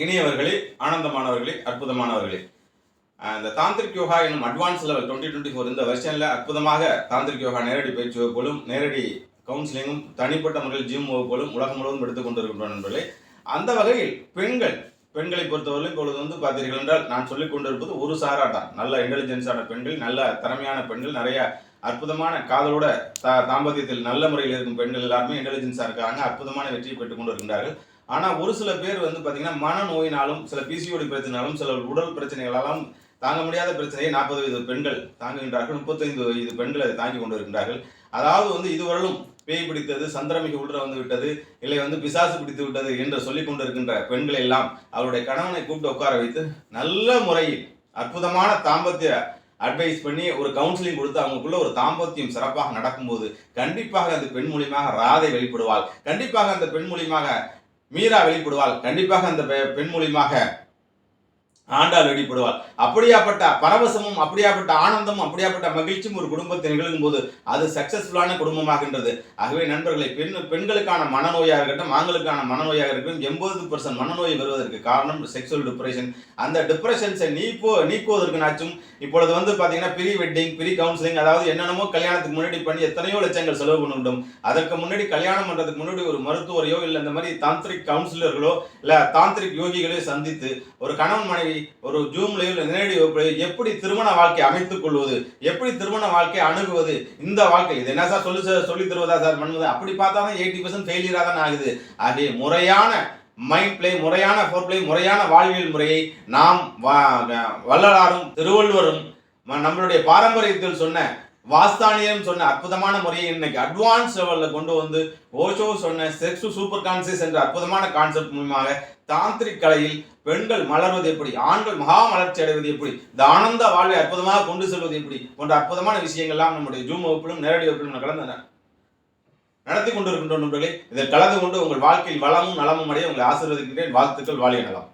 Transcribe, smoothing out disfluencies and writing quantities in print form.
இனியவர்களே, ஆனந்தமானவர்களே, அற்புதமானவர்களே, இந்த தாந்திரிக் யோகா என்னும் advance level 2024 இந்த வருஷனில் அற்புதமாக தாந்திரிக் யோகா நேரடி பயிற்சி வகுப்புகளும் நேரடி கவுன்சிலிங்கும் தனிப்பட்ட முறையில் ஜிம் வகுப்புகளும் உலகம் முழுவதும் எடுத்துக் கொண்டிருக்கின்றோம் நண்பர்களே. அந்த வகையில் பெண்களை பொறுத்தவரை இப்பொழுது பார்த்தீர்கள் என்றால் நான் சொல்லிக் கொண்டிருப்பது ஒரு சாரா தான். நல்ல இன்டெலிஜென்ஸான பெண்கள், நல்ல திறமையான பெண்கள், நிறைய அற்புதமான காதலோட தாம்பத்தியத்தில் நல்ல முறையில் இருக்கும் பெண்கள் எல்லாருமே இன்டெலிஜென்ஸாக இருக்காங்க, அற்புதமான வெற்றியை பெற்றுக் கொண்டு இருக்கின்றார்கள். ஆனால் ஒரு சில பேர் பார்த்தீங்கன்னா மனநோயினாலும் சில பிசிஓடி பிரச்சனையாலும் சில உடல் பிரச்சனைகளாலும் தாங்க முடியாத பிரச்சனையை 40% பெண்கள் தாங்குகின்றார்கள், 35 வயது பெண்கள் அதை தாங்கி கொண்டு இருக்கின்றார்கள். அதாவது இதுவரையிலும் பேய் பிடித்தது, சந்திரமிகு உள்ள வந்து விட்டது, இல்லை பிசாசு பிடித்து விட்டது என்று சொல்லிக் கொண்டு இருக்கின்ற பெண்களை எல்லாம் அவருடைய கணவனை கூப்பிட்டு உட்கார வைத்து நல்ல முறையில் அற்புதமான தாம்பத்திய அட்வைஸ் பண்ணி ஒரு கவுன்சிலிங் கொடுத்து அவங்களுக்குள்ள ஒரு தாம்பத்தியம் சிறப்பாக நடக்கும்போது கண்டிப்பாக அந்த பெண் மூலியமாக ராதை வெளிப்படுவாள், கண்டிப்பாக அந்த பெண் மூலியமாக மீரா வெளிப்படுவாள், கண்டிப்பாக அந்த பெண் மூலியமாக ஆண்டாள் வெளிப்படுவாள். அப்படியாப்பட்ட பரவசமும், அப்படியாப்பட்ட ஆனந்தமும், அப்படியாப்பட்ட மகிழ்ச்சியும் ஒரு குடும்பத்தை நிகழும் போது அது சக்சஸ்ஃபுல்லான குடும்பமாகின்றது. ஆகவே நண்பர்களை, பெண்களுக்கான மனநோயாக இருக்கட்டும், ஆண்களுக்கான மனநோயாக இருக்கட்டும், 80% மனநோய் வருவதற்கு காரணம் செக்ஷுவல் டிப்ரெஷன். அந்த டிப்ரெஷன்ஸை நீக்குவதற்குனாச்சும் இப்பொழுது பார்த்தீங்கன்னா ப்ரீ வெட்டிங், ப்ரீ கவுன்சிலிங், அதாவது என்னென்னமோ கல்யாணத்துக்கு முன்னாடி பண்ணி எத்தனையோ லட்சங்கள் செலவு பண்ண வேண்டும். அதற்கு முன்னாடி கல்யாணம் பண்ணுறதுக்கு முன்னாடி ஒரு மருத்துவரையோ இல்லை இந்த மாதிரி தாந்திரிக் கவுன்சிலர்களோ இல்லை தாந்திரிக் யோகிகளையோ சந்தித்து ஒரு கணவன் மனைவி ஒரு ஜூம்லையோ நேரடி வகுப்புலையோ எப்படி திருமண வாழ்க்கை அமைத்துக் கொள்வது, எப்படி திருமண வாழ்க்கை அணுகுவது, இந்த வாழ்க்கை இது என்ன சார் சொல்லி தருவதா சார் பண்ணுவது, அப்படி பார்த்தா தான் 80% ஃபெயிலியராக தான் ஆகுது. ஆகிய முறையான மைண்ட் பிளே, முறையான ஃபோர் பிளே, முறையான வாழ்வியல் முறையை நாம் வள்ளலாரும் திருவள்ளுவரும் நம்மளுடைய பாரம்பரியத்தில் சொன்ன வாஸ்தானியம் சொன்ன அற்புதமான முறையை இன்னைக்கு அட்வான்ஸ் லெவலில் கொண்டு வந்து ஓஷோ சொன்ன செக்ஸ் சூப்பர் கான்சியஸ் என்ற அற்புதமான கான்செப்ட் மூலமாக தாந்திரிக் கலையில் பெண்கள் மலர்வது எப்படி, ஆண்கள் மகா மலர்ச்சி அடைவது எப்படி, இந்த ஆனந்த வாழ்வை அற்புதமாக கொண்டு செல்வது எப்படி போன்ற அற்புதமான விஷயங்கள்லாம் நம்முடைய ஜூம் வகுப்பிலும் நேரடி வகுப்பிலும் கலந்து நடத்தி கொண்டிருக்கின்றோம் நண்பர்களே. இதில் கலந்து கொண்டு உங்கள் வாழ்க்கையில் வளமும் நலமும் அடைய உங்களை ஆசீர்வதிக்கின்றேன். வாழ்த்துக்கள். வாழிய நலம்.